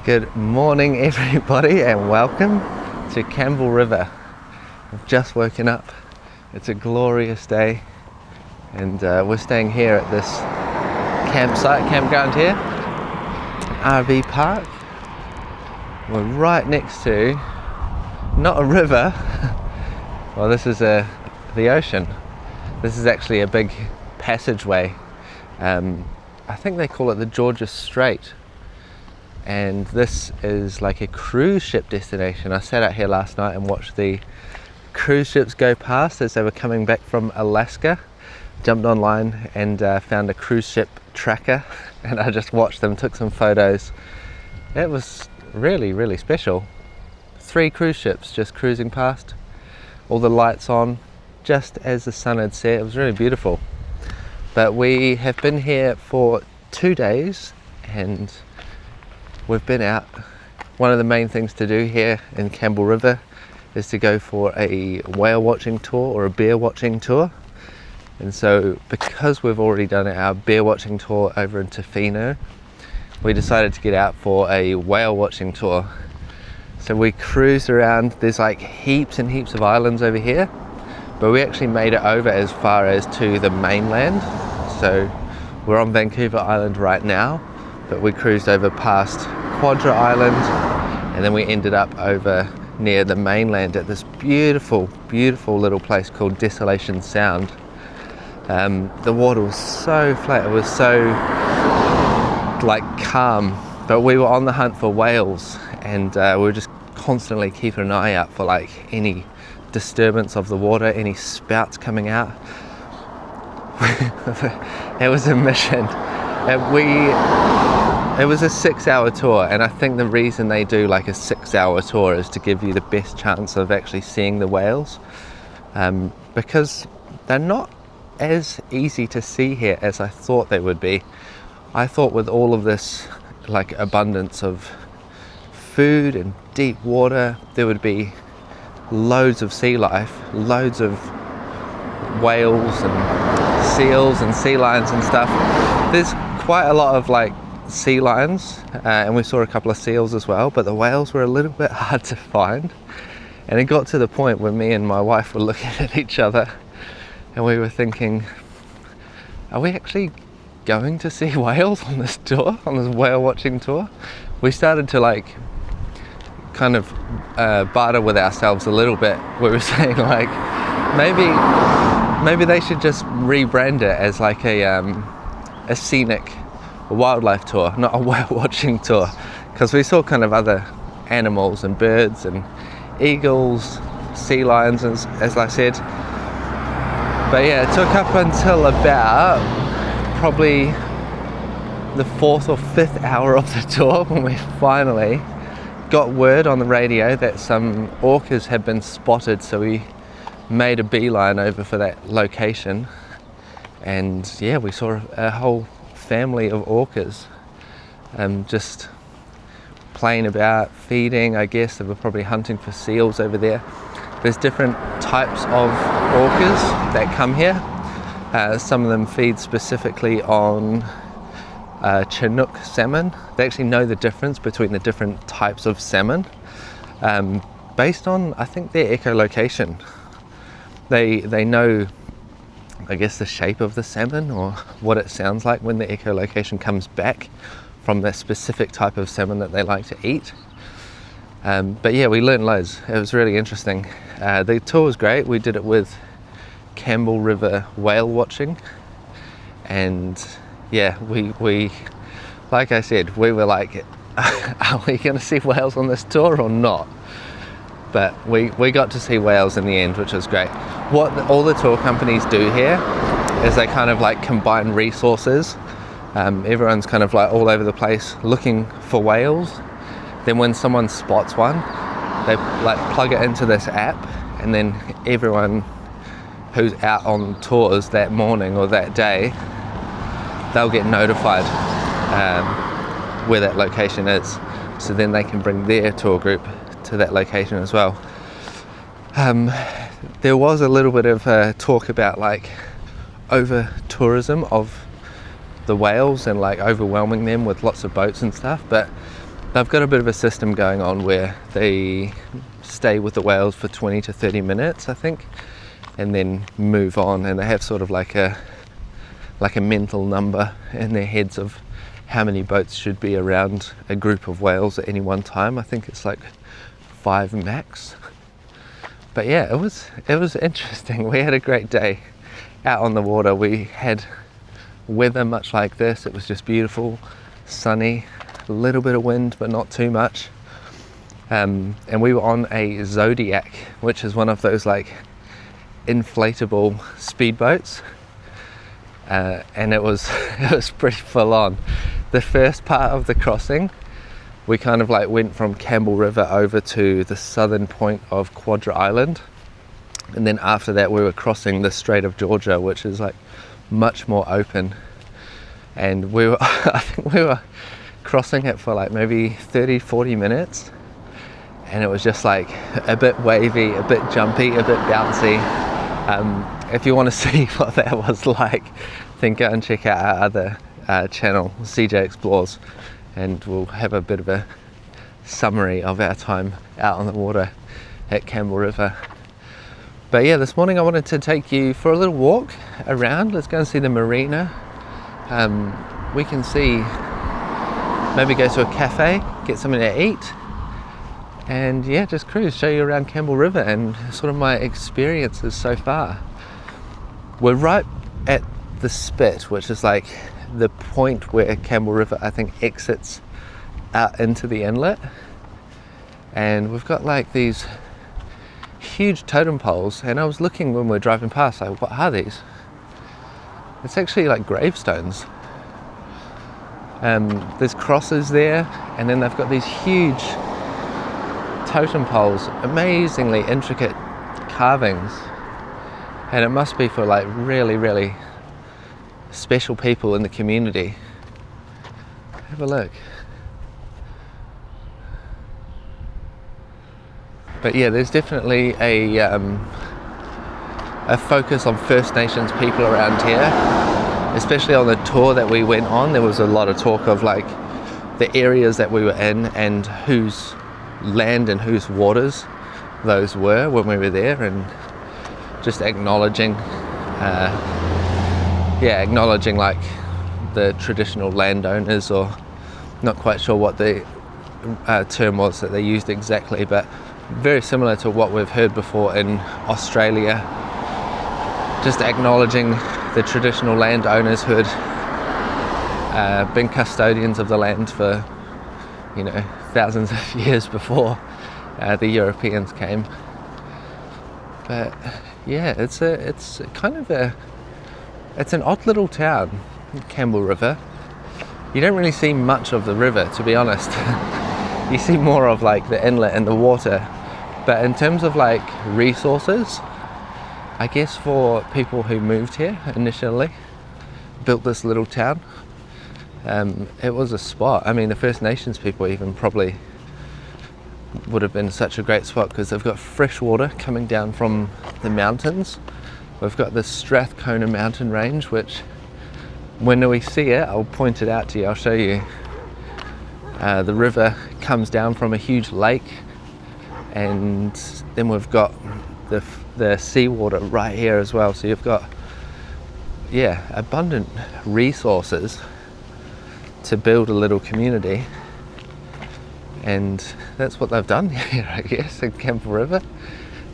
Good morning everybody and welcome to Campbell River. I've just woken up. It's a glorious day and we're staying here at this campground here, RV park. We're right next to, not a river, well this is the ocean. This is actually a big passageway. I think they call it the Georgia Strait. And this is like a cruise ship destination. I sat out here last night and watched the cruise ships go past as they were coming back from Alaska. Jumped online and found a cruise ship tracker and I just watched them, took some photos. It was really special. 3 cruise ships just cruising past, all the lights on just as the sun had set. It was really beautiful. But we have been here for 2 days and we've been out. One of the main things to do here in Campbell River is to go for a whale watching tour or a bear watching tour. And so because we've already done our bear watching tour over in Tofino, we decided to get out for a whale watching tour. So we cruised around. There's like heaps and heaps of islands over here, but we actually made it over as far as to the mainland. So we're on Vancouver Island right now, but we cruised over past Quadra Island and then we ended up over near the mainland at this beautiful little place called Desolation Sound. The water was so flat, it was so like calm, but we were on the hunt for whales and we were just constantly keeping an eye out for like any disturbance of the water, any spouts coming out. It was a mission. It was a 6-hour tour, and I think the reason they do like a 6-hour tour is to give you the best chance of actually seeing the whales, because they're not as easy to see here as I thought they would be. I thought with all of this like abundance of food and deep water, there would be loads of sea life, loads of whales and seals and sea lions and stuff. There's quite a lot of like sea lions and we saw a couple of seals as well, but the whales were a little bit hard to find. And it got to the point where me and my wife were looking at each other and we were thinking, are we actually going to see whales on this tour, on this whale watching tour? We started to like kind of barter with ourselves a little bit. We were saying like maybe they should just rebrand it as like a scenic wildlife tour, not a whale watching tour, because we saw kind of other animals and birds and eagles, sea lions, as I said. But yeah, it took up until about probably the 4th or 5th hour of the tour when we finally got word on the radio that some orcas had been spotted, so we made a beeline over for that location. And yeah, we saw a whole family of orcas just playing about, feeding. I guess they were probably hunting for seals over there. There's different types of orcas that come here. Some of them feed specifically on Chinook salmon. They actually know the difference between the different types of salmon based on, I think, their echolocation. They know, I guess, the shape of the salmon or what it sounds like when the echolocation comes back from that specific type of salmon that they like to eat. But yeah, we learned loads. It was really interesting. The tour was great. We did it with Campbell River whale watching, and yeah, we like I said, we were like, are we going to see whales on this tour or not? But we got to see whales in the end, which was great. What all the tour companies do here is they kind of like combine resources. Everyone's kind of like all over the place looking for whales. Then when someone spots one, they like plug it into this app, and then everyone who's out on tours that morning or that day, they'll get notified where that location is. So then they can bring their tour group to that location as well. There was a little bit of talk about like over tourism of the whales and like overwhelming them with lots of boats and stuff, but they've got a bit of a system going on where they stay with the whales for 20 to 30 minutes, I think, and then move on, and they have sort of like a mental number in their heads of how many boats should be around a group of whales at any one time. I think it's like 5 max. But yeah, it was interesting. We had a great day out on the water. We had weather much like this. It was just beautiful, sunny, a little bit of wind but not too much, and we were on a Zodiac, which is one of those like inflatable speedboats, and it was pretty full on. The first part of the crossing, we kind of like went from Campbell River over to the southern point of Quadra Island, and then after that we were crossing the Strait of Georgia, which is like much more open, and I think we were crossing it for like maybe 30-40 minutes, and it was just like a bit wavy, a bit jumpy, a bit bouncy. If you want to see what that was like, then go and check out our other channel, CJ Explores, and we'll have a bit of a summary of our time out on the water at Campbell River. But yeah, this morning I wanted to take you for a little walk around. Let's go and see the marina. We can see, maybe go to a cafe, get something to eat, and yeah, just cruise, show you around Campbell River and sort of my experiences so far. We're right at the spit, which is like the point where Campbell River, I think, exits out into the inlet, and we've got like these huge totem poles, and I was looking when we were driving past, like, what are these? It's actually like gravestones. There's crosses there, and then they've got these huge totem poles, amazingly intricate carvings, and it must be for like really, really special people in the community. Have a look. But yeah, there's definitely a focus on First Nations people around here, especially on the tour that we went on. There was a lot of talk of like the areas that we were in and whose land and whose waters those were when we were there, and just acknowledging like the traditional landowners, or not quite sure what the term was that they used exactly, but very similar to what we've heard before in Australia, just acknowledging the traditional landowners who had been custodians of the land for, you know, thousands of years before the Europeans came. But yeah, it's an odd little town, Campbell River. You don't really see much of the river, to be honest. You see more of like the inlet and the water. But in terms of like resources, I guess for people who moved here initially, built this little town, it was a spot. I mean, the First Nations people even probably would have been such a great spot, because they've got fresh water coming down from the mountains. We've got the Strathcona mountain range, which when we see it, I'll point it out to you, I'll show you. The river comes down from a huge lake, and then we've got the seawater right here as well. So you've got, yeah, abundant resources to build a little community, and that's what they've done here, I guess, in Campbell River.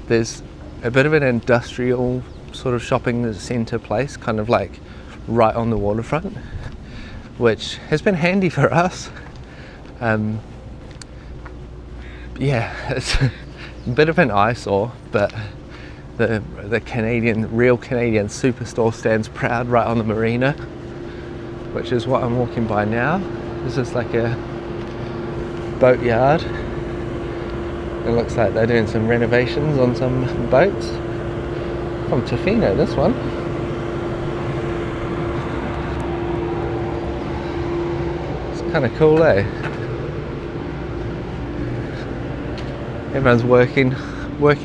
There's a bit of an industrial sort of shopping centre place, kind of like right on the waterfront, which has been handy for us. Yeah, it's a bit of an eyesore, but the real Canadian superstore stands proud right on the marina, which is what I'm walking by now. This is like a boat yard. It looks like they're doing some renovations on some boats. From Tofino, this one. It's kind of cool, eh? Everyone's working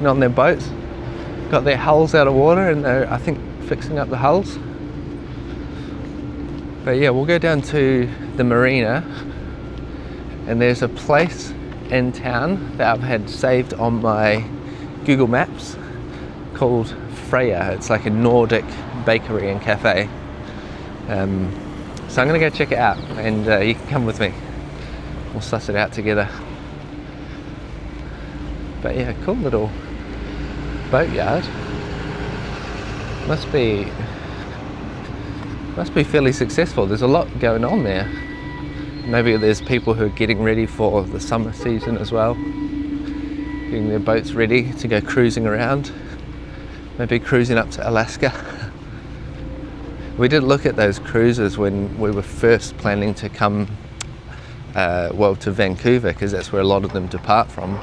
on their boats. Got their hulls out of water, and they're, I think, fixing up the hulls. But yeah, we'll go down to the marina, and there's a place in town that I've had saved on my Google Maps called Freya. It's like a Nordic bakery and cafe. So I'm gonna go check it out, and you can come with me. We'll suss it out together. But yeah, cool little boatyard. Must be fairly successful. There's a lot going on there. Maybe there's people who are getting ready for the summer season as well, getting their boats ready to go cruising around, maybe cruising up to Alaska. We did look at those cruises when we were first planning to come to Vancouver, because that's where a lot of them depart from.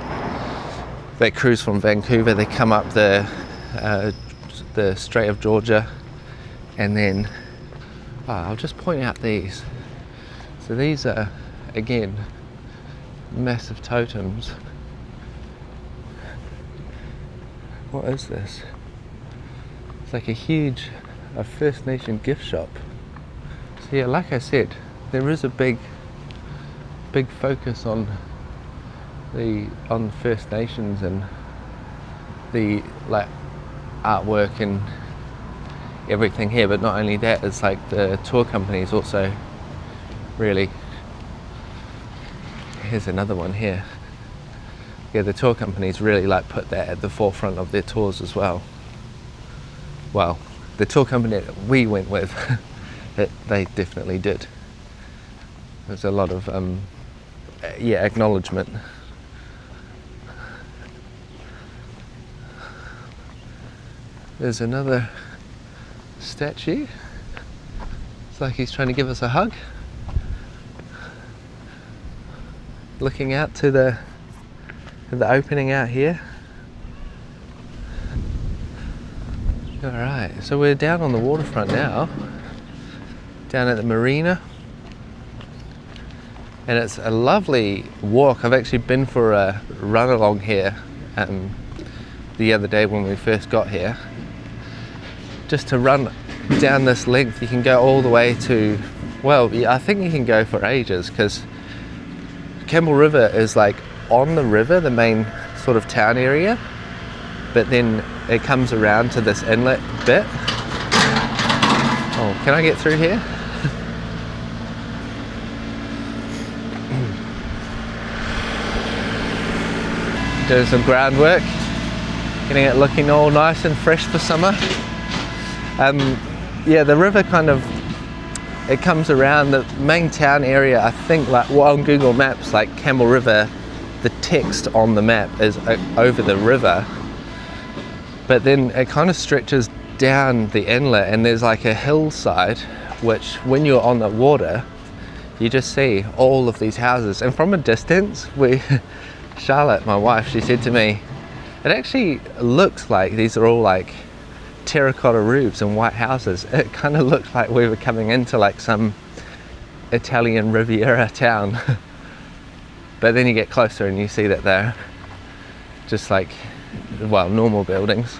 They cruise from Vancouver, they come up the Strait of Georgia, and then I'll just point out these. So these are, again, massive totems. What is this? It's like a First Nation gift shop. So yeah, like I said, there is a big focus on First Nations and the like artwork and everything here. But not only that, it's like the tour companies also really. Here's another one here. Yeah, the tour companies really like put that at the forefront of their tours as well. Well, the tour company that we went with, they definitely did. There's a lot of acknowledgement. There's another statue. It's like he's trying to give us a hug. Looking out to the opening out here. Alright, so we're down on the waterfront now, down at the marina, and it's a lovely walk. I've actually been for a run along here the other day when we first got here. Just to run down this length, you can go all the way to, I think you can go for ages, because Campbell River is like on the river, the main sort of town area, but then it comes around to this inlet bit. Oh, can I get through here? Doing some groundwork, getting it looking all nice and fresh for summer. The river it comes around the main town area. I think on Google Maps, like Campbell River, the text on the map is over the river, but then it kind of stretches down the inlet, and there's like a hillside, which when you're on the water, you just see all of these houses. And from a distance, Charlotte, my wife, she said to me, it actually looks like these are all like terracotta roofs and white houses. It kind of looked like we were coming into like some Italian Riviera town. But then you get closer and you see that they're just like, normal buildings.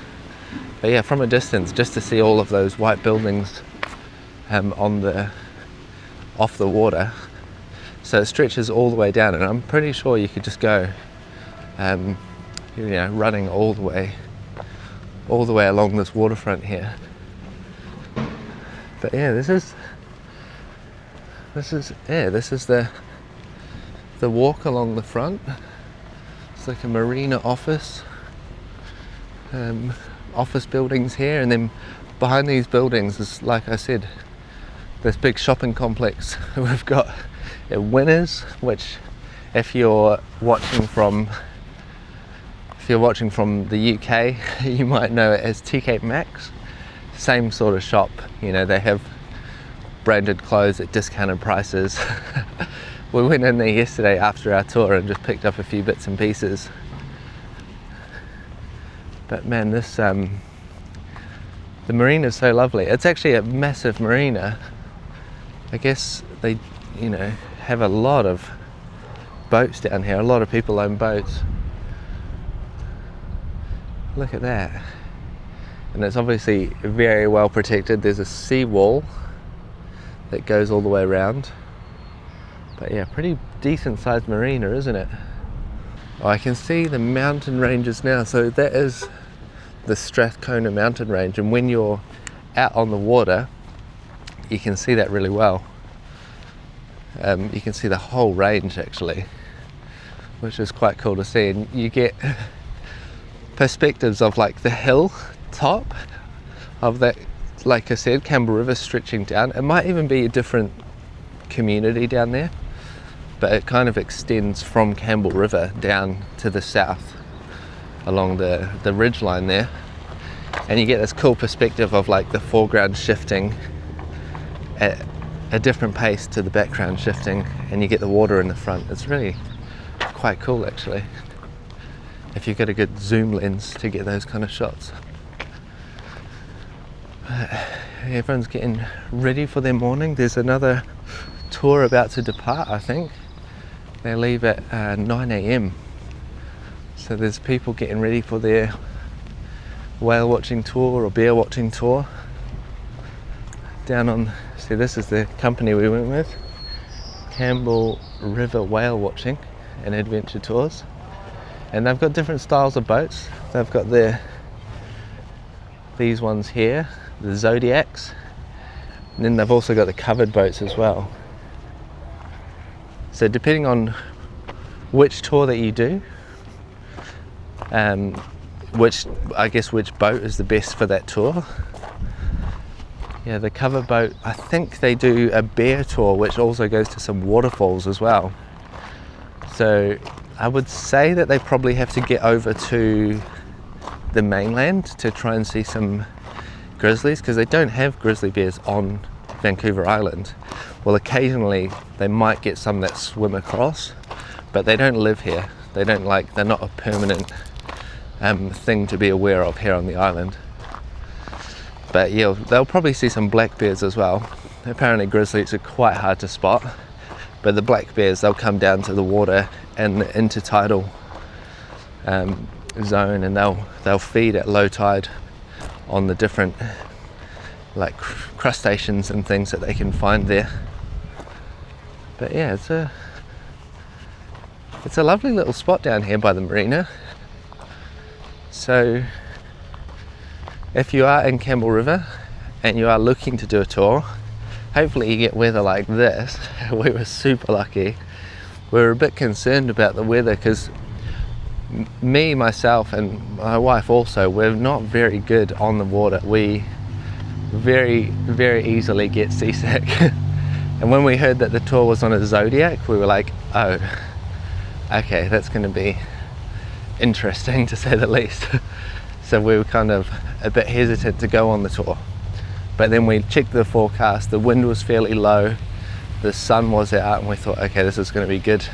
But yeah, from a distance, just to see all of those white buildings off the water. So it stretches all the way down, and I'm pretty sure you could just go running all the way along this waterfront here. But yeah, this is the walk along the front. It's like a marina office buildings here, and then behind these buildings is, like I said, this big shopping complex. We've got Winners, which if you're watching from the UK, you might know it as TK Maxx. Same sort of shop, they have branded clothes at discounted prices. We went in there yesterday after our tour and just picked up a few bits and pieces. But man, this the marina is so lovely. It's actually a massive marina. I guess they, have a lot of boats down here. A lot of people own boats. Look at that. And it's obviously very well protected. There's a sea wall that goes all the way around. But yeah, pretty decent sized marina, isn't it? Oh, I can see the mountain ranges now. So that is the Strathcona mountain range, and when you're out on the water you can see that really well. You can see the whole range actually, which is quite cool to see, and you get perspectives of like the hill top of that, like I said, Campbell River stretching down. It might even be a different community down there, but it kind of extends from Campbell River down to the south along the ridge line there, and you get this cool perspective of like the foreground shifting at a different pace to the background shifting, and you get the water in the front. It's really quite cool actually, if you get a good zoom lens to get those kind of shots. Everyone's getting ready for their morning. There's another tour about to depart, I think. They leave at 9 a.m. So there's people getting ready for their whale watching tour or bear watching tour. Down on, see, this is the company we went with, Campbell River Whale Watching and Adventure Tours. And they've got different styles of boats. They've got these ones here, the Zodiacs, and then they've also got the covered boats as well. So depending on which tour that you do, which boat is the best for that tour. Yeah, the cover boat, I think they do a bear tour which also goes to some waterfalls as well. So I would say that they probably have to get over to the mainland to try and see some grizzlies, because they don't have grizzly bears on Vancouver Island. Well, occasionally they might get some that swim across, but they don't live here. They're not a permanent thing to be aware of here on the island. But yeah, they'll probably see some black bears as well. Apparently grizzlies are quite hard to spot, but the black bears, they'll come down to the water and the intertidal zone, and they'll feed at low tide on the different like crustaceans and things that they can find there. But yeah, it's a lovely little spot down here by the marina. So if you are in Campbell River and you are looking to do a tour, hopefully you get weather like this. We were super lucky. We were a bit concerned about the weather because me, myself and my wife also, we're not very good on the water. We very, very easily get seasick. And when we heard that the tour was on a Zodiac, we were like, oh, okay, that's going to be interesting to say the least. So we were kind of a bit hesitant to go on the tour. But then we checked the forecast, the wind was fairly low, the sun was out, and we thought, okay, this is going to be good.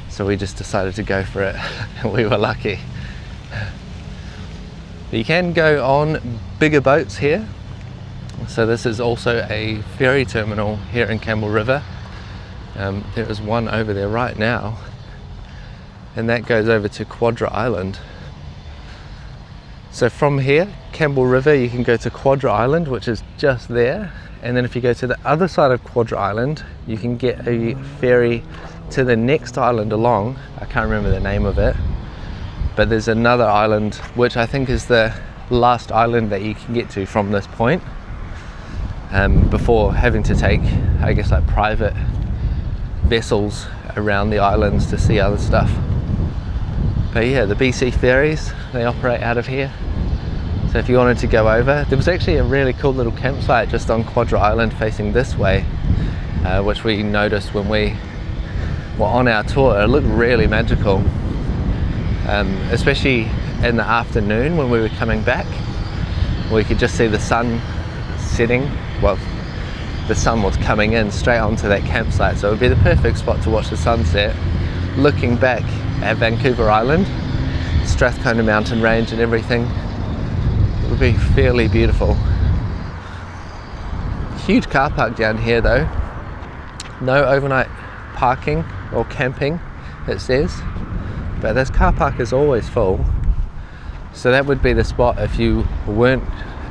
So we just decided to go for it, and we were lucky. You can go on bigger boats here. So this is also a ferry terminal here in Campbell River. There is one over there right now, and that goes over to Quadra Island. So from here, Campbell River, you can go to Quadra Island, which is just there. And then if you go to the other side of Quadra Island, you can get a ferry to the next island along. I can't remember the name of it, but there's another island, which I think is the last island that you can get to from this point, before having to take, I guess, like private vessels around the islands to see other stuff. But yeah, the BC ferries, they operate out of here. So if you wanted to go over, there was actually a really cool little campsite just on Quadra Island facing this way, which we noticed when we were on our tour. It looked really magical, especially in the afternoon when we were coming back. We could just see the sun setting. Well, the sun was coming in straight onto that campsite, so it would be the perfect spot to watch the sunset, looking back at Vancouver Island, Strathcona mountain range and everything. It would be fairly beautiful. Huge car park down here though. No overnight parking or camping, it says, but this car park is always full. So that would be the spot if you weren't,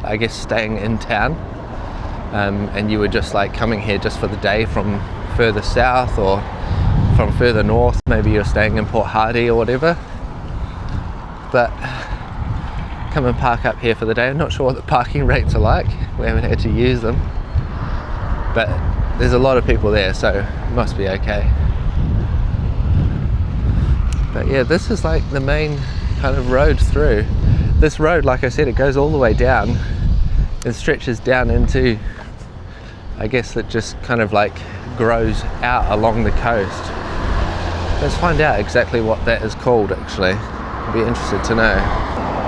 I guess, staying in town, and you were just like coming here just for the day from further south or from further north, maybe you're staying in Port Hardy or whatever. But come and park up here for the day. I'm not sure what the parking rates are like. We haven't had to use them, but there's a lot of people there, so it must be okay. But yeah, this is like the main kind of road through. This road, like I said, it goes all the way down and stretches down into, I guess it just kind of like grows out along the coast. Let's find out exactly what that is called actually. I'd be interested to know.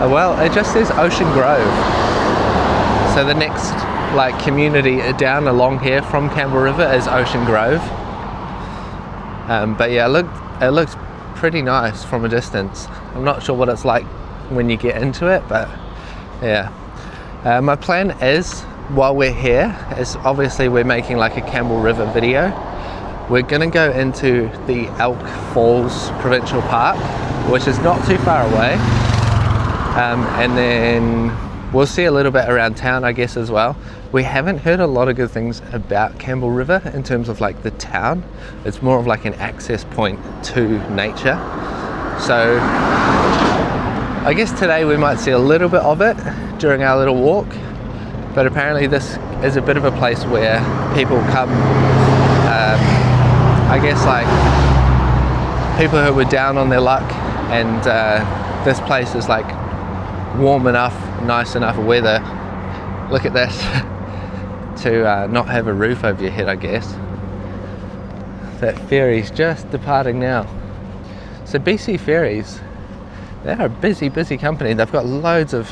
Oh, well, it just says Ocean Grove. So the next like community down along here from Campbell River is Ocean Grove. But yeah, it looks pretty nice from a distance. I'm not sure what it's like when you get into it, but yeah. My plan is, while we're here, is obviously we're making like a Campbell River video. We're gonna go into the Elk Falls Provincial Park, which is not too far away. And then we'll see a little bit around town, I guess, as well. We haven't heard a lot of good things about Campbell River in terms of like the town. It's more of like an access point to nature. So I guess today we might see a little bit of it during our little walk, but apparently this is a bit of a place where people come, I guess like people who were down on their luck, and this place is like warm enough, nice enough weather, look at this, to not have a roof over your head, I guess. That ferry's just departing now. So BC Ferries, they're a busy company. They've got loads of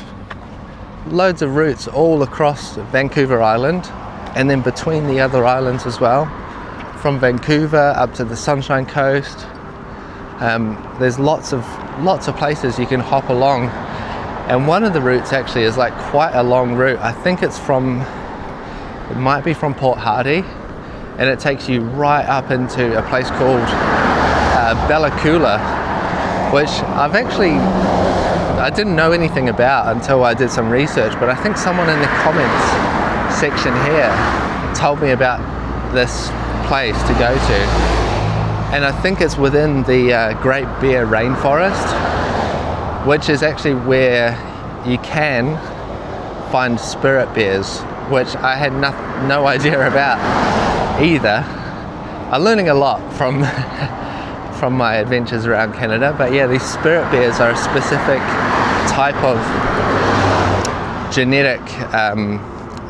routes all across Vancouver Island, and then between the other islands as well, from Vancouver up to the Sunshine Coast. There's lots of places you can hop along, and one of the routes actually is like quite a long route. I think it might be from Port Hardy, and it takes you right up into a place called Bella Coola, which I didn't know anything about until I did some research, but I think someone in the comments section here told me about this place to go to, and I think it's within the Great Pier rainforest, which is actually where you can find spirit bears, which I had no idea about either. I'm learning a lot from from my adventures around Canada. But yeah, these spirit bears are a specific type of genetic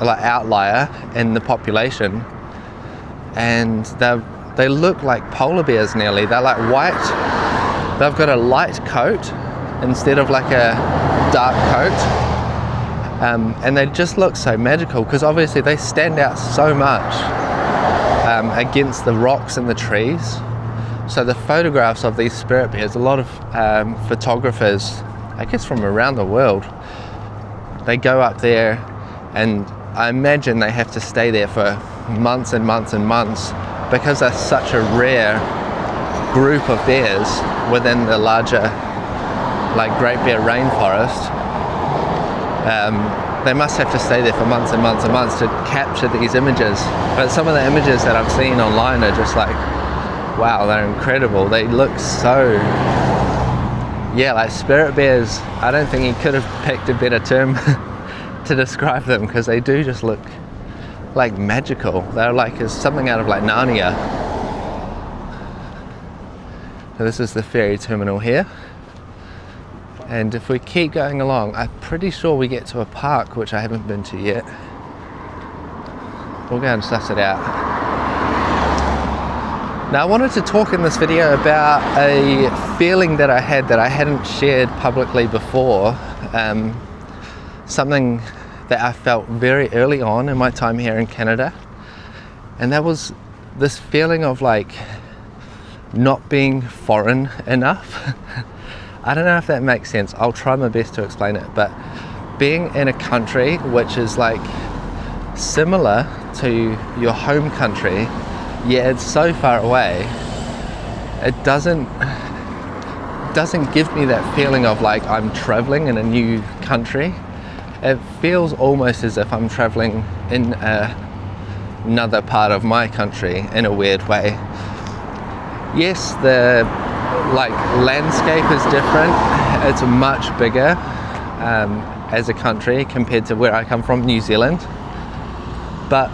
like outlier in the population, and they look like polar bears nearly. They're like white. They've got a light coat instead of like a dark coat, and they just look so magical because obviously they stand out so much against the rocks and the trees. So the photographs of these spirit bears, a lot of photographers, I guess from around the world, they go up there, and I imagine they have to stay there for months and months and months because they're such a rare group of bears within the larger like Great Bear rainforest. They must have to stay there for months and months and months to capture these images. But some of the images that I've seen online are just like, wow, they're incredible. They look so, yeah, like spirit bears. I don't think he could have picked a better term to describe them, because they do just look like magical. They're like something out of like Narnia. So this is the ferry terminal here, and if we keep going along, I'm pretty sure we get to a park which I haven't been to yet. We'll go and suss it out. Now I wanted to talk in this video about a feeling that I had that I hadn't shared publicly before, something that I felt very early on in my time here in Canada, and that was this feeling of like not being foreign enough. I don't know if that makes sense. I'll try my best to explain it, but being in a country which is like similar to your home country, yeah, it's so far away, it doesn't give me that feeling of like I'm traveling in a new country. It feels almost as if I'm traveling in a another part of my country in a weird way. Yes, the like landscape is different. It's much bigger as a country compared to where I come from, New Zealand. But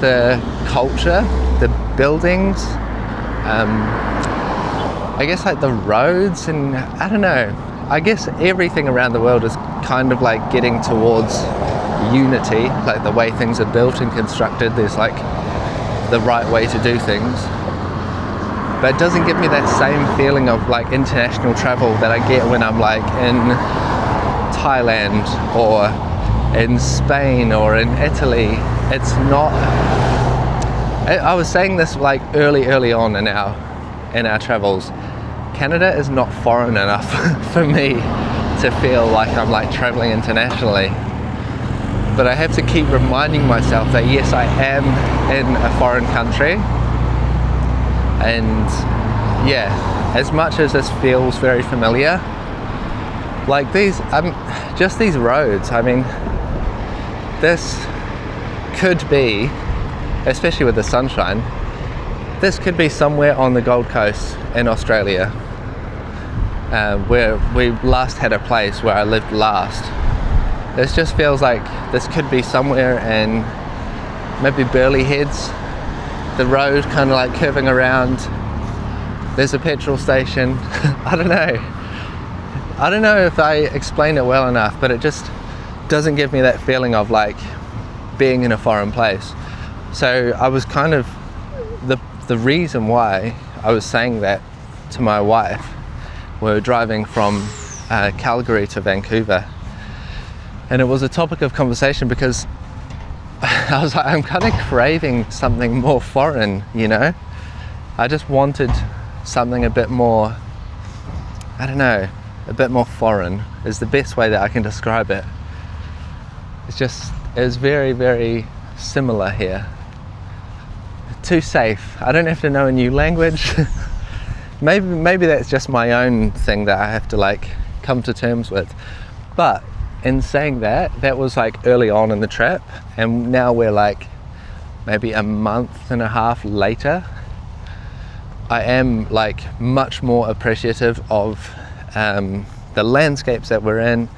the culture, the buildings, I guess like the roads, and I don't know, I guess everything around the world is kind of like getting towards unity, like the way things are built and constructed. There's like the right way to do things. But it doesn't give me that same feeling of like international travel that I get when I'm like in Thailand or in Spain or in Italy. It's not, I was saying this like early on in our travels. Canada is not foreign enough for me to feel like I'm like traveling internationally. But I have to keep reminding myself that yes, I am in a foreign country. And yeah, as much as this feels very familiar, like these, just these roads, I mean, this could be, especially with the sunshine, this could be somewhere on the Gold Coast in Australia, where we last had a place where I lived last. This just feels like this could be somewhere in maybe Burleigh Heads. The road kind of like curving around. There's a petrol station. I don't know if I explained it well enough, but it just doesn't give me that feeling of like being in a foreign place. So I was kind of, the reason why I was saying that to my wife, we were driving from Calgary to Vancouver, and it was a topic of conversation because I was like, I'm kind of craving something more foreign, you know? I just wanted something a bit more, I don't know, a bit more foreign is the best way that I can describe it. It's very, very similar here. Too safe. I don't have to know a new language. maybe that's just my own thing that I have to like come to terms with. But in saying that was like early on in the trip, and now we're like maybe a month and a half later. I am like much more appreciative of the landscapes that we're in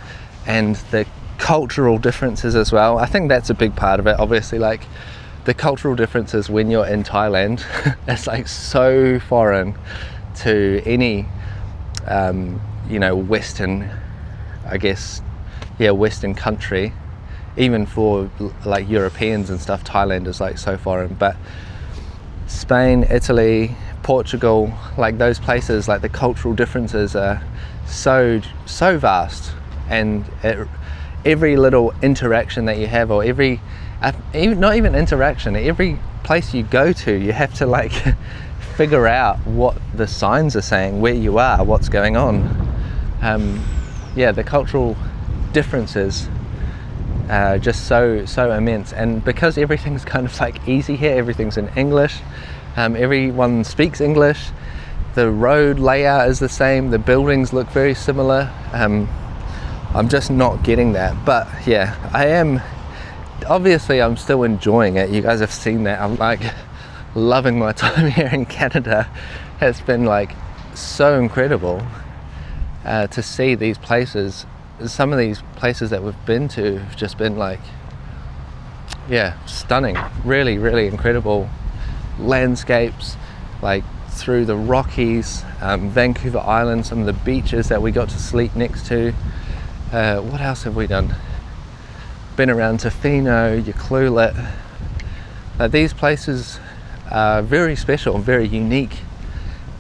and the cultural differences as well. I think that's a big part of it. Obviously, like the cultural differences when you're in Thailand, it's like so foreign to any Western, I guess, Western country. Even for like Europeans and stuff, Thailand is like so foreign. But Spain, Italy, Portugal, like those places, like the cultural differences are so vast, and every little interaction that you have, or not even interaction, every place you go to, you have to like figure out what the signs are saying, where you are, what's going on. The cultural differences are just so immense, and because everything's kind of like easy here, everything's in English, everyone speaks English, the road layout is the same, the buildings look very similar. I'm just not getting that. But yeah, I am, obviously I'm still enjoying it. You guys have seen that. I'm like loving my time here in Canada. It's been like so incredible to see these places. Some of these places that we've been to have just been like, stunning, really, really incredible landscapes, like through the Rockies, Vancouver Island, some of the beaches that we got to sleep next to. What else have we done? Been around Tofino, Ucluelet. These places are very special and very unique,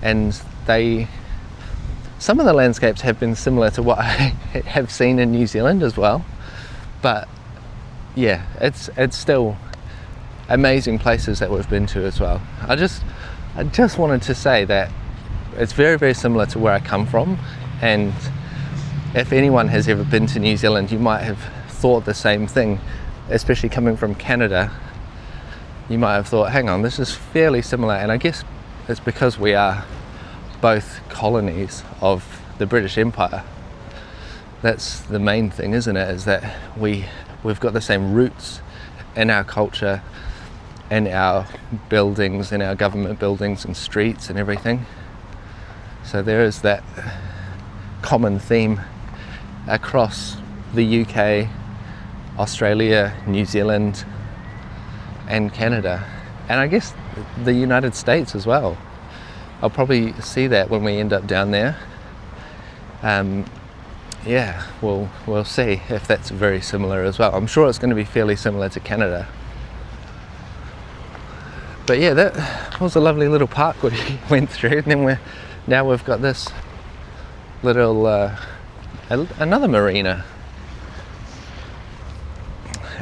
and some of the landscapes have been similar to what I have seen in New Zealand as well. But yeah, it's still amazing places that we've been to as well. I just wanted to say that it's very, very similar to where I come from, and if anyone has ever been to New Zealand, you might have thought the same thing, especially coming from Canada. You might have thought, hang on, this is fairly similar, and I guess it's because we are both colonies of the British Empire. That's the main thing, isn't it? Is that we've got the same roots in our culture, in our buildings, in our government buildings and streets and everything. So there is that common theme across the UK, Australia, New Zealand and Canada, and I guess the United States as well. I'll probably see that when we end up down there. Yeah, we'll see if that's very similar as well. I'm sure it's going to be fairly similar to Canada. But yeah, that was a lovely little park we went through, and then now we've got this little another marina.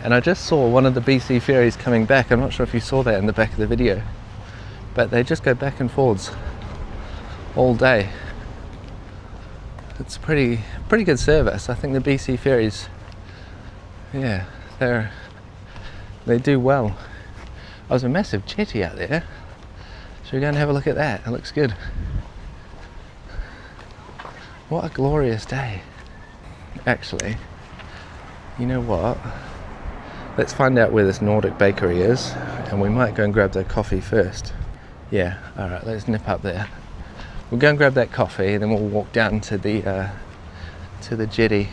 And I just saw one of the BC ferries coming back. I'm not sure if you saw that in the back of the video, but they just go back and forwards all day. It's pretty good service. I think the BC ferries, yeah, they do well. Oh, there's a massive jetty out there. Should we go and have a look at that? It looks good. What a glorious day. Actually, you know what? Let's find out where this Nordic bakery is, and we might go and grab their coffee first. Yeah, alright, let's nip up there. We'll go and grab that coffee, and then we'll walk down to the jetty,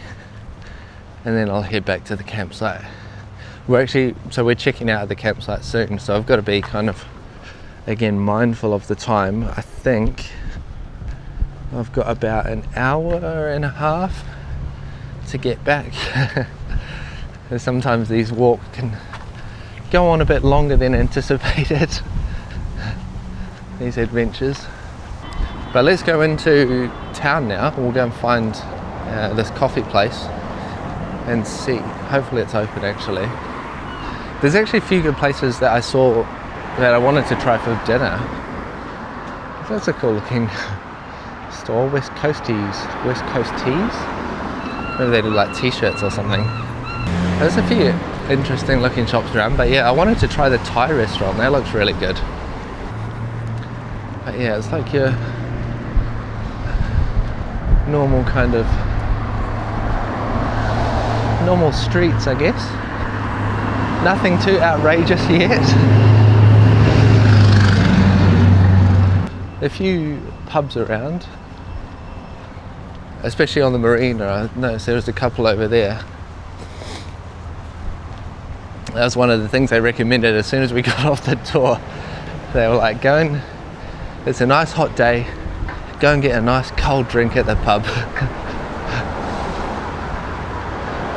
and then I'll head back to the campsite. We're checking out of the campsite soon, so I've got to be kind of, again, mindful of the time. I think I've got about an hour and a half to get back. Sometimes these walks can go on a bit longer than anticipated, these adventures. But let's go into town now. We'll go and find this coffee place and see. Hopefully it's open actually. There's actually a few good places that I saw that I wanted to try for dinner. That's a cool looking store, West Coast Tees. Maybe they do like t-shirts or something. There's a few interesting looking shops around, but yeah, I wanted to try the Thai restaurant. That looks really good. But yeah, it's like your normal kind of normal streets, I guess. Nothing too outrageous yet. A few pubs around, especially on the marina. I noticed there was a couple over there. That was one of the things they recommended as soon as we got off the tour. They were like, it's a nice hot day, go and get a nice cold drink at the pub.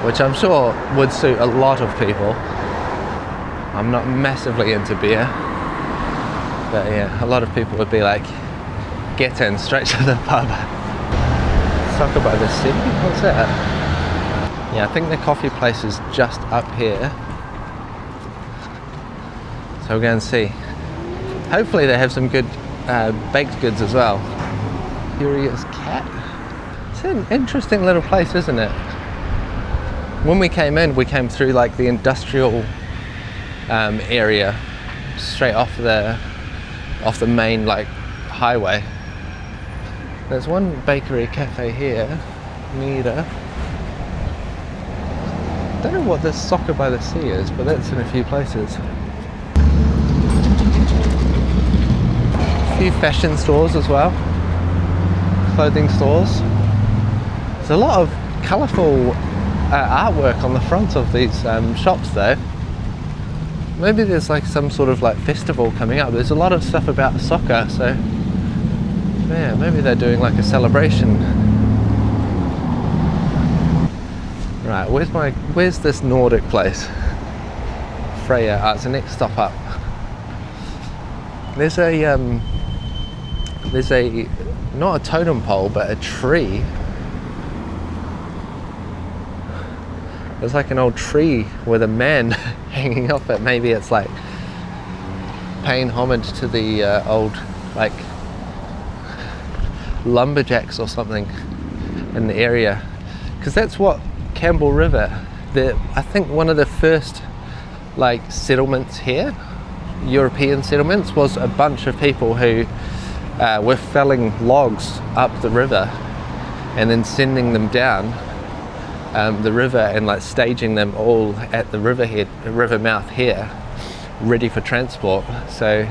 Which I'm sure would suit a lot of people. I'm not massively into beer, but yeah, a lot of people would be like, get in straight to the pub. Soccer by the Sea, what's that? Yeah, I think the coffee place is just up here. So we'll go and see. Hopefully they have some good baked goods as well. Curious Cat. It's an interesting little place, isn't it? When we came through like the industrial area, straight off the main like highway. There's one bakery cafe here, Nida. Don't know what this Soccer by the Sea is, but that's in a few places. A few fashion stores as well, clothing stores. There's a lot of colourful artwork on the front of these shops though. Maybe there's like some sort of like festival coming up. There's a lot of stuff about soccer, so yeah, maybe they're doing like a celebration. Right, where's this Nordic place? Freya. It's the next stop up. There's a not a totem pole, but a tree. There's like an old tree with a man hanging off it. Maybe it's like paying homage to the old like lumberjacks or something in the area, because that's what Campbell River, I think one of the first like settlements here, European settlements, was a bunch of people who were felling logs up the river and then sending them down the river and like staging them all at the river mouth here, ready for transport. So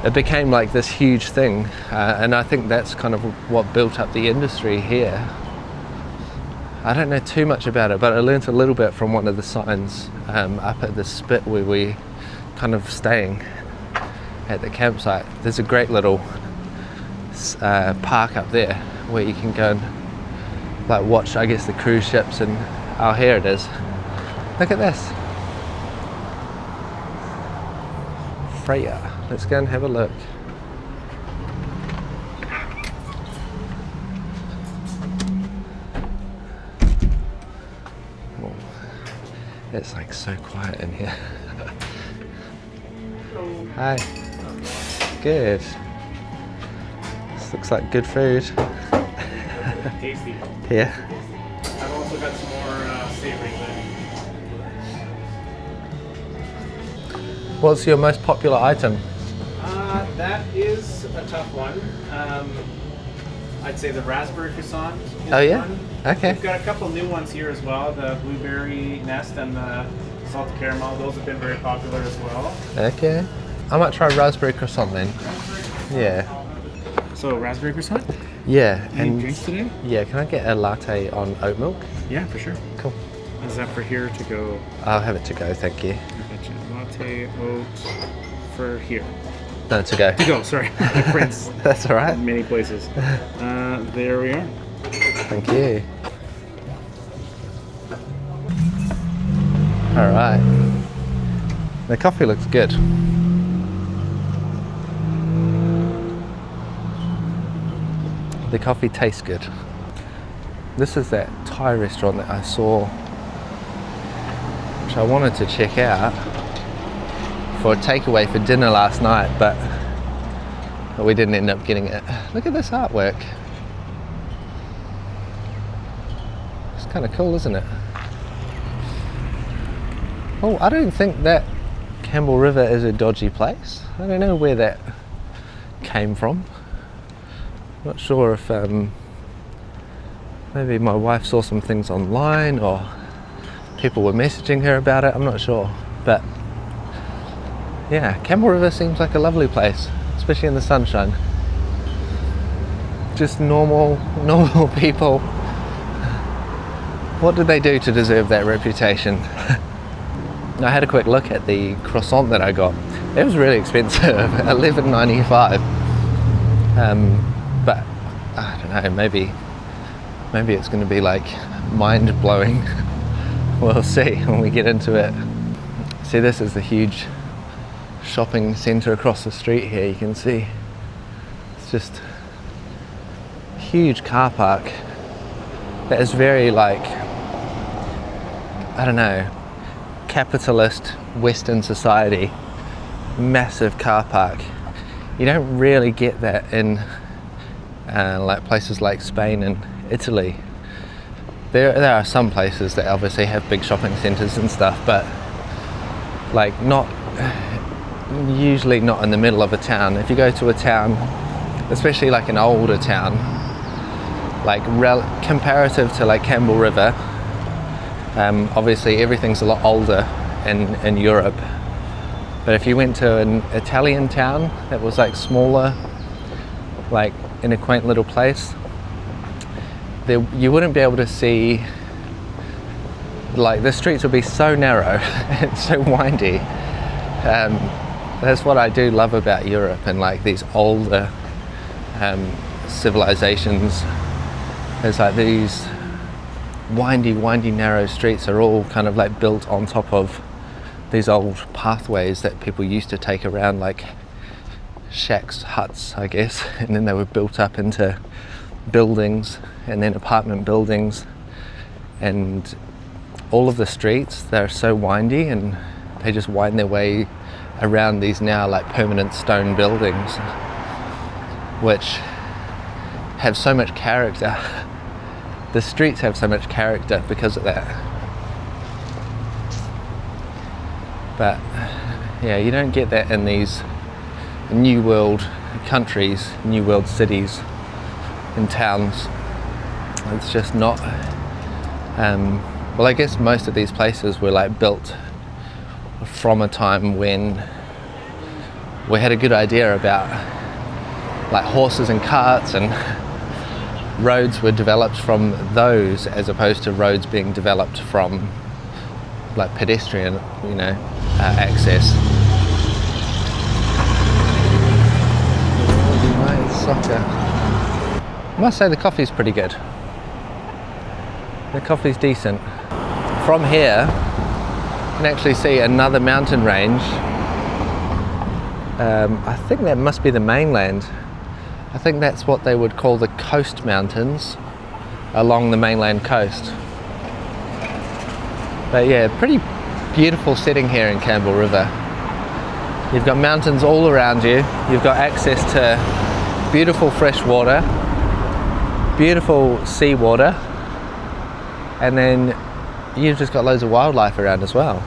it became like this huge thing, and I think that's kind of what built up the industry here. I don't know too much about it, but I learnt a little bit from one of the signs up at the spit where we kind of staying at the campsite. There's a great little park up there where you can go and like watch, I guess, the cruise ships. And oh, here it is. Look at this. Freya. Let's go and have a look. Oh, it's like so quiet in here. Hi. Good. This looks like good food. Tasty. Yeah. I've also got some more savory there. What's your most popular item? That is a tough one. I'd say the raspberry croissant is Oh yeah? one. Okay. We've got a couple new ones here as well. The blueberry nest and the salted caramel. Those have been very popular as well. Okay. I might try raspberry croissant then. Yeah. So raspberry croissant? Yeah. Any drinks today? Yeah, can I get a latte on oat milk? Yeah, for sure. Cool. Is that for here to go? I'll have it to go, thank you. Latte oat for here. No, to go. To go, sorry. My prints. That's all right. Many places. There we are. Thank you. All right. The coffee looks good. The coffee tastes good. This is that Thai restaurant that I saw, which I wanted to check out for a takeaway for dinner last night, but we didn't end up getting it. Look at this artwork. It's kind of cool, isn't it? Oh, I don't think that Campbell River is a dodgy place. I don't know where that came from. Not sure if maybe my wife saw some things online or people were messaging her about it. I'm not sure, but yeah, Campbell River seems like a lovely place, especially in the sunshine. Just normal people. What did they do to deserve that reputation? I had a quick look at the croissant that I got. It was really expensive, $11.95. But I don't know, maybe it's going to be like mind-blowing. We'll see when we get into it. See, this is the huge shopping centre across the street here. You can see it's just a huge car park that is very like, I don't know, capitalist Western society. Massive car park. You don't really get that in like places like Spain and Italy. There are some places that obviously have big shopping centres and stuff, but like usually not in the middle of a town. If you go to a town, especially like an older town, like comparative to like Campbell River, obviously everything's a lot older in Europe. But if you went to an Italian town that was like smaller, like in a quaint little place, you wouldn't be able to see, like the streets would be so narrow and so windy. That's what I do love about Europe and like these older civilizations. There's like these windy narrow streets are all kind of like built on top of these old pathways that people used to take around, like shacks, huts, I guess, and then they were built up into buildings and then apartment buildings, and all of the streets, they're so windy and they just wind their way around these now like permanent stone buildings which have so much character. The streets have so much character because of that. But yeah, you don't get that in these new world countries, new world cities and towns. It's just not, well, I guess most of these places were like built from a time when we had a good idea about like horses and carts, and roads were developed from those as opposed to roads being developed from like pedestrian, access. Soccer. I must say the coffee's pretty good. The coffee's decent. From here, you can actually see another mountain range. I think that must be the mainland. I think that's what they would call the coast mountains along the mainland coast. But yeah, pretty beautiful setting here in Campbell River. You've got mountains all around you. You've got access to beautiful fresh water, beautiful seawater, and then you've just got loads of wildlife around as well.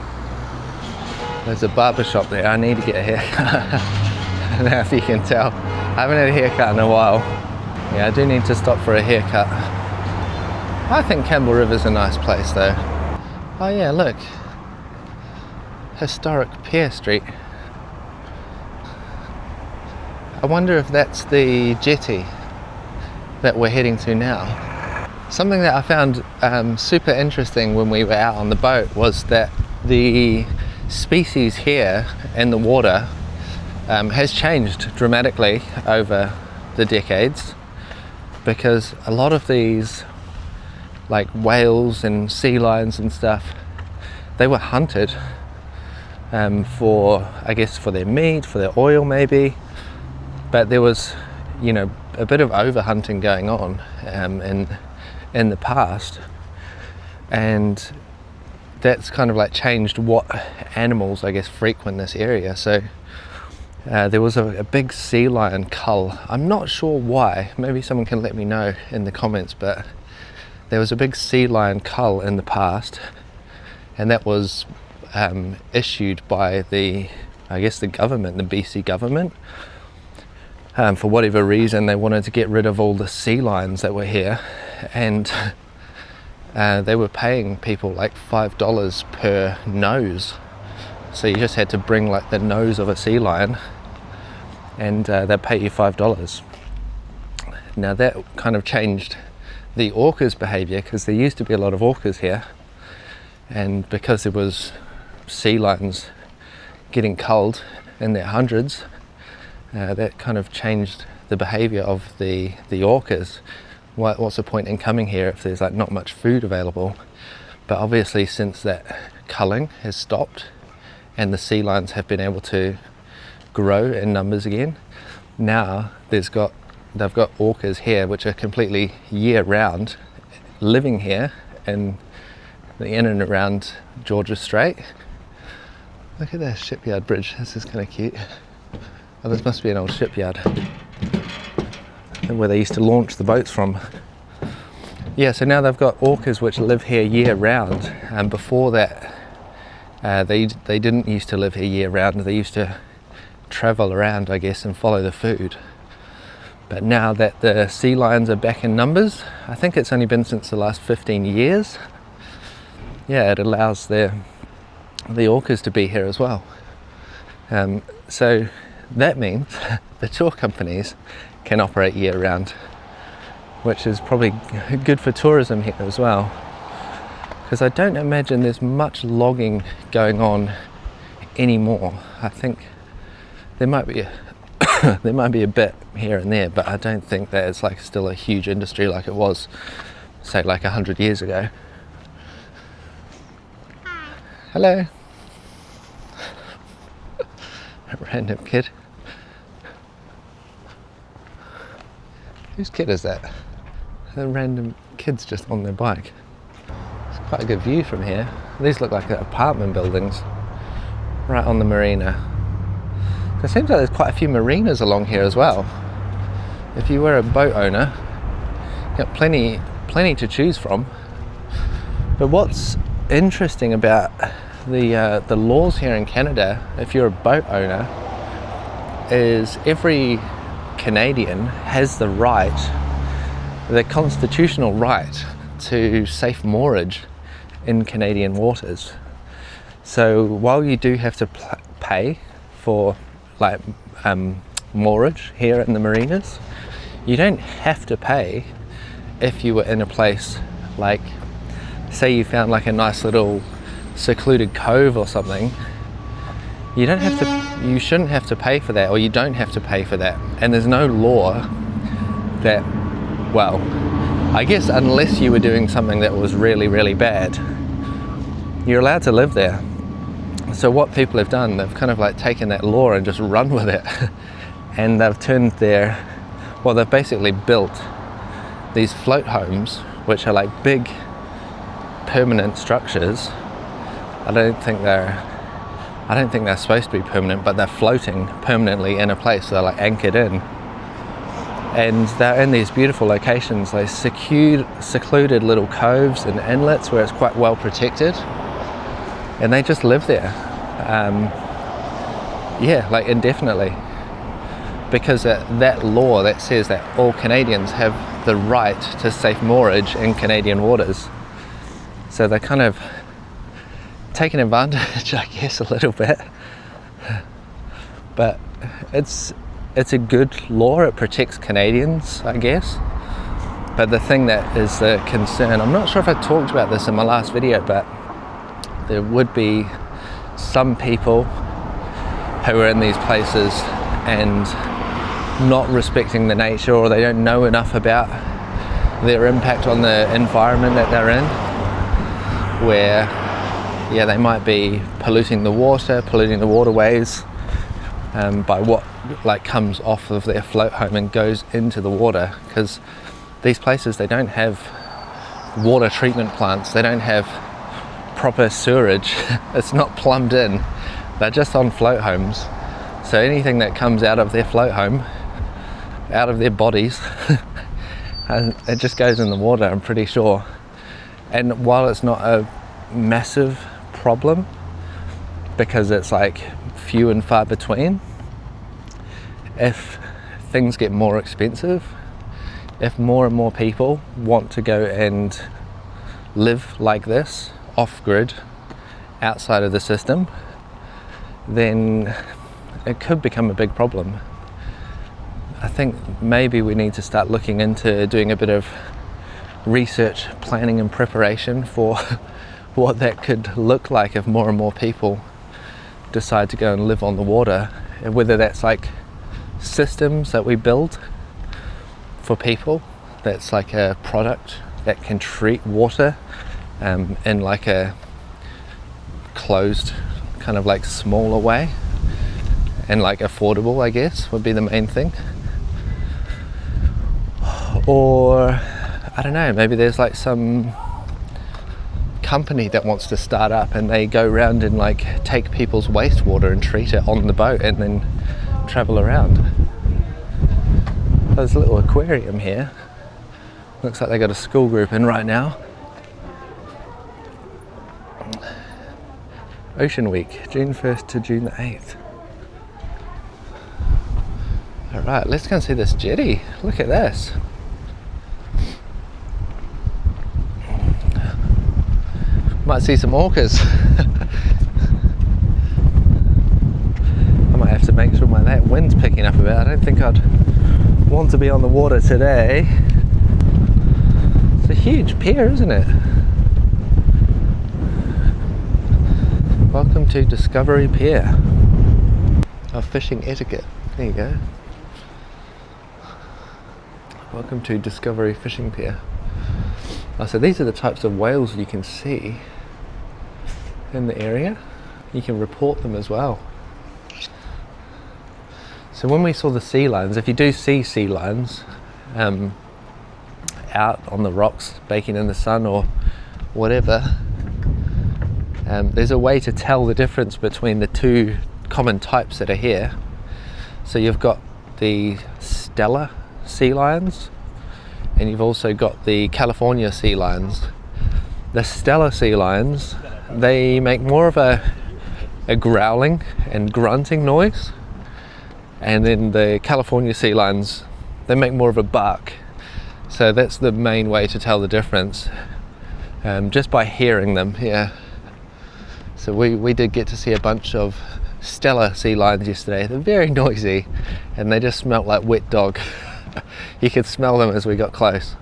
There's a barber shop there. I need to get a haircut. Now, if you can tell, I haven't had a haircut in a while. Yeah, I do need to stop for a haircut. I think Campbell River's a nice place though. Oh yeah, look. Historic Pier Street. I wonder if that's the jetty that we're heading to now. Something that I found super interesting when we were out on the boat was that the species here in the water has changed dramatically over the decades, because a lot of these like whales and sea lions and stuff, they were hunted for their meat, for their oil maybe. But there was, a bit of overhunting going on in the past, and that's kind of like changed what animals, frequent this area. So there was a big sea lion cull. I'm not sure why. Maybe someone can let me know in the comments. But there was a big sea lion cull in the past, and that was issued by the government, the BC government. For whatever reason, they wanted to get rid of all the sea lions that were here, and they were paying people like $5 per nose. So you just had to bring like the nose of a sea lion, and they'd pay you $5. Now that kind of changed the orcas' behaviour, because there used to be a lot of orcas here, and because there was sea lions getting culled in their hundreds, that kind of changed the behaviour of the orcas. What's the point in coming here if there's like not much food available? But obviously, since that culling has stopped and the sea lions have been able to grow in numbers again, now they've got orcas here which are completely year round living here in and around Georgia Strait. Look at that shipyard bridge. This is kind of cute. Oh, this must be an old shipyard where they used to launch the boats from. Yeah, so now they've got orcas which live here year round, and before that they didn't used to live here year round. They used to travel around, and follow the food. But now that the sea lions are back in numbers, I think it's only been since the last 15 years, yeah, it allows the orcas to be here as well. So that means the tour companies can operate year round, which is probably good for tourism here as well, because I don't imagine there's much logging going on anymore. I think there might be a bit here and there, but I don't think that it's like still a huge industry like it was, say, like 100 years ago. Hi. Hello. A random kid. Whose kid is that? The random kid's just on their bike. It's quite a good view from here. These look like apartment buildings right on the marina. There seems like there's quite a few marinas along here as well. If you were a boat owner, you got plenty to choose from. But what's interesting about the laws here in Canada, if you're a boat owner, is every Canadian has the constitutional right to safe moorage in Canadian waters. So while you do have to pay for like moorage here in the marinas, you don't have to pay if you were in a place like, say you found like a nice little secluded cove or something. You shouldn't have to pay for that, or you don't have to pay for that. And there's no law that, well, I guess unless you were doing something that was really, really bad, you're allowed to live there. So what people have done, they've kind of like taken that law and just run with it. And they've turned they've basically built these float homes, which are like big permanent structures. I don't think they're supposed to be permanent, but they're floating permanently in a place. They're like anchored in, and they're in these beautiful locations, like secluded little coves and inlets where it's quite well protected, and they just live there, like indefinitely, because that law that says that all Canadians have the right to safe moorage in Canadian waters. So they're kind of taking advantage, I guess, a little bit, but it's a good law. It protects Canadians, I guess. But the thing that is the concern, I'm not sure if I talked about this in my last video, but there would be some people who are in these places and not respecting the nature, or they don't know enough about their impact on the environment that they're in, where they might be polluting the waterways by what like comes off of their float home and goes into the water, because these places, they don't have water treatment plants, they don't have proper sewerage. It's not plumbed in, they're just on float homes. So anything that comes out of their float home, out of their bodies, and it just goes in the water, I'm pretty sure. And while it's not a massive problem, because it's like few and far between, if things get more expensive, if more and more people want to go and live like this, off-grid, outside of the system, then it could become a big problem. I think maybe we need to start looking into doing a bit of research, planning and preparation for what that could look like if more and more people decide to go and live on the water, and whether that's like systems that we build for people, that's like a product that can treat water in like a closed kind of like smaller way, and like affordable, I guess, would be the main thing. Or I don't know, maybe there's like some company that wants to start up and they go around and like take people's wastewater and treat it on the boat and then travel around. There's a little aquarium here. Looks like they got a school group in right now. Ocean Week, June 1st to June the 8th. Alright, let's go and see this jetty. Look at this. Might see some orcas. I might have to make sure that wind's picking up a bit. I don't think I'd want to be on the water today. It's a huge pier, isn't it? Welcome to Discovery Pier. Our fishing etiquette. There you go. Welcome to Discovery Fishing Pier. Oh, so these are the types of whales you can see in the area. You can report them as well. So when we saw the sea lions, if you do see sea lions out on the rocks baking in the sun or whatever, there's a way to tell the difference between the two common types that are here. So you've got the Stella sea lions, and you've also got the California sea lions. The Stella sea lions, they make more of a growling and grunting noise, and then the California sea lions, they make more of a bark. So that's the main way to tell the difference, just by hearing them. Yeah. So we did get to see a bunch of Stella sea lions yesterday. They're very noisy and they just smelt like wet dog. You could smell them as we got close.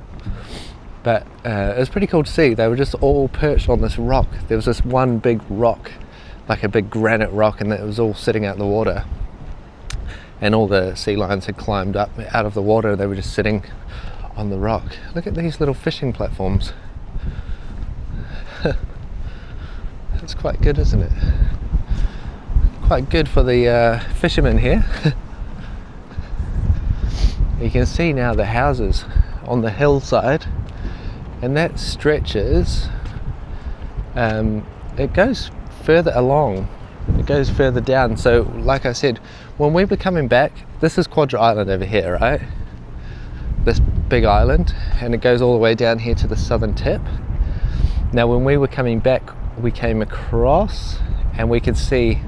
But it was pretty cool to see. They were just all perched on this rock. There was this one big rock, like a big granite rock, and it was all sitting out in the water. And all the sea lions had climbed up out of the water. They were just sitting on the rock. Look at these little fishing platforms. That's quite good, isn't it? Quite good for the fishermen here. You can see now the houses on the hillside, and that stretches, it goes further along, it goes further down. So like I said, when we were coming back, this is Quadra Island over here, right? This big island, and it goes all the way down here to the southern tip. Now when we were coming back, we came across and we could see,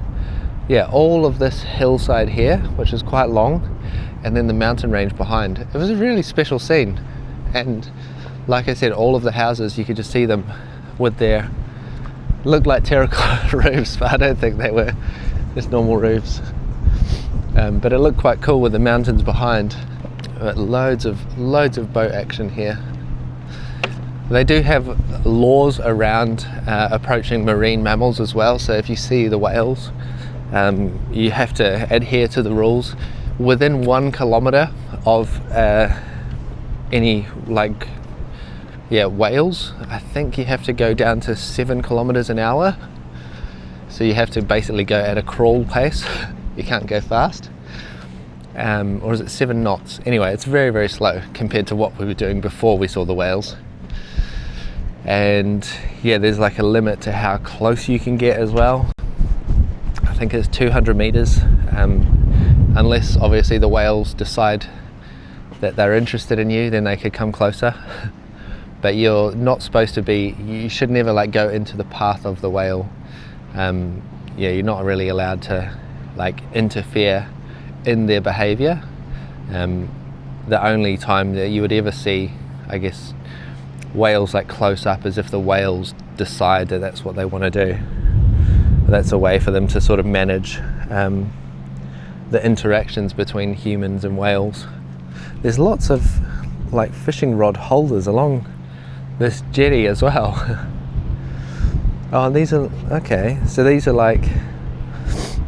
yeah, all of this hillside here, which is quite long, and then the mountain range behind. It was a really special scene. And like I said, all of the houses, you could just see them with their, looked like terracotta roofs, but I don't think they were, just normal roofs. But it looked quite cool with the mountains behind. Loads of boat action here. They do have laws around approaching marine mammals as well. So if you see the whales, you have to adhere to the rules. Within 1 kilometer of any whales, I think you have to go down to 7 kilometers an hour. So you have to basically go at a crawl pace. You can't go fast. Or is it 7 knots? Anyway, it's very, very slow compared to what we were doing before we saw the whales. And yeah, there's like a limit to how close you can get as well. I think it's 200 meters, unless obviously the whales decide that they're interested in you, then they could come closer. But you're not supposed to be, you should never like go into the path of the whale. Yeah, you're not really allowed to like interfere in their behavior. The only time that you would ever see, I guess, whales like close up is if the whales decide that that's what they want to do. That's a way for them to sort of manage the interactions between humans and whales. There's lots of like fishing rod holders along this jetty as well. Oh, these are, okay, so these are like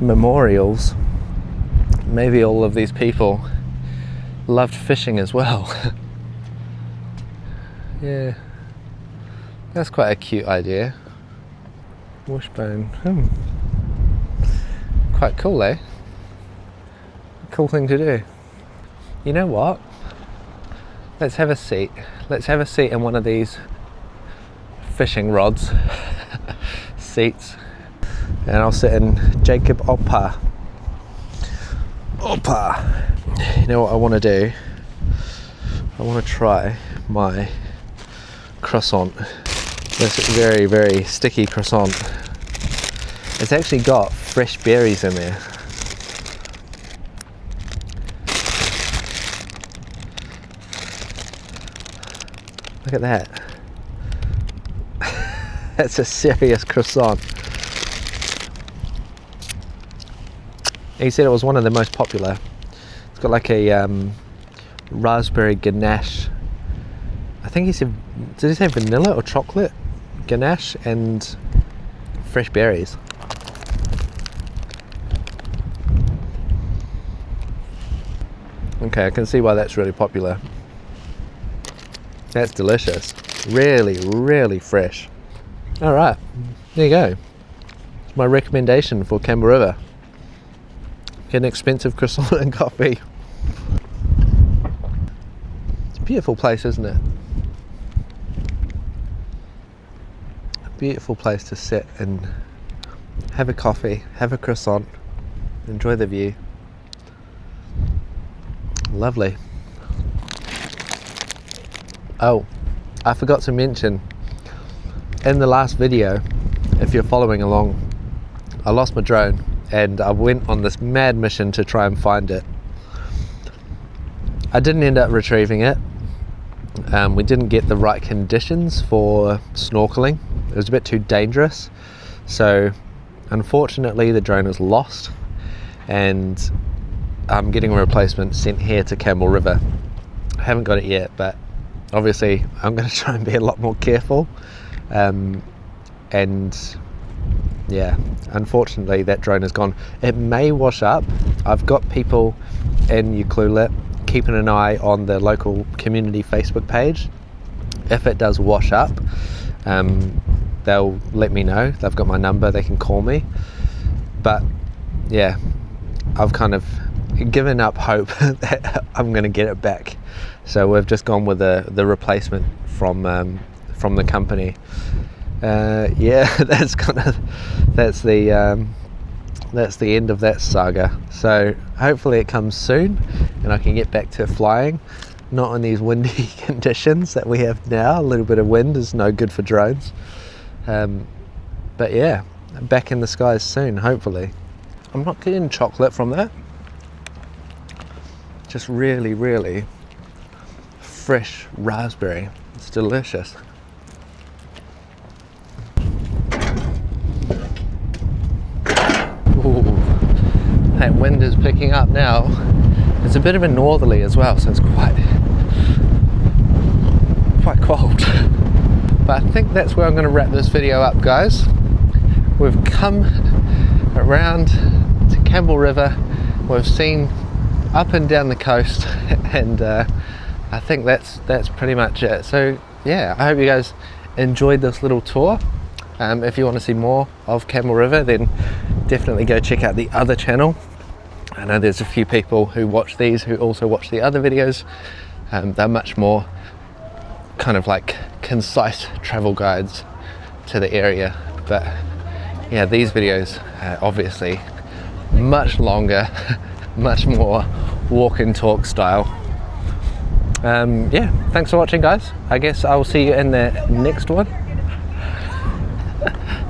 memorials. Maybe all of these people loved fishing as well. Yeah, that's quite a cute idea. Wishbone, quite cool, eh? Cool thing to do. You know what? Let's have a seat. Let's have a seat in one of these fishing rods seats, and I'll sit in Jacob Oppa. You know what I want to do? I want to try my croissant. This very, very sticky croissant. It's actually got fresh berries in there. Look at that. That's a serious croissant. He said it was one of the most popular. It's got like a raspberry ganache. I think he said, did he say vanilla or chocolate ganache and fresh berries? Okay, I can see why that's really popular. That's delicious. Really, really fresh. All right, there you go. It's my recommendation for Campbell River. Get an expensive croissant and coffee. It's a beautiful place, isn't it? A beautiful place to sit and have a coffee, have a croissant, enjoy the view. Lovely. Oh, I forgot to mention, in the last video, if you're following along, I lost my drone and I went on this mad mission to try and find it. I didn't end up retrieving it. We didn't get the right conditions for snorkeling. It was a bit too dangerous. So unfortunately the drone is lost, and I'm getting a replacement sent here to Campbell River. I haven't got it yet, but obviously I'm going to try and be a lot more careful. And yeah, unfortunately that drone is gone. It may wash up. I've got people in Ucluelet keeping an eye on the local community Facebook page. If it does wash up, they'll let me know. They've got my number, they can call me. But yeah, I've kind of given up hope that I'm going to get it back. So we've just gone with the replacement from the company. Yeah, that's the end of that saga. So hopefully it comes soon and I can get back to flying, not in these windy conditions that we have now. A little bit of wind is no good for drones. But yeah, back in the skies soon, hopefully. I'm not getting chocolate from that. Just really, really fresh raspberry. It's delicious. Ooh, that wind is picking up now. It's a bit of a northerly as well, so it's quite cold. But I think that's where I'm going to wrap this video up, guys. We've come around to Campbell River. We've seen up and down the coast, and I think that's pretty much it. So yeah, I hope you guys enjoyed this little tour. If you want to see more of Campbell River, then definitely go check out the other channel. I know there's a few people who watch these who also watch the other videos. They're much more kind of like concise travel guides to the area, but yeah, these videos are obviously much longer, much more walk and talk style. Yeah, thanks for watching, guys. I guess I'll see you in the next one.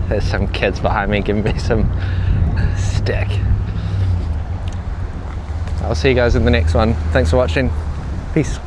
There's some kids behind me giving me some stick. I'll see you guys in the next one. Thanks for watching. Peace.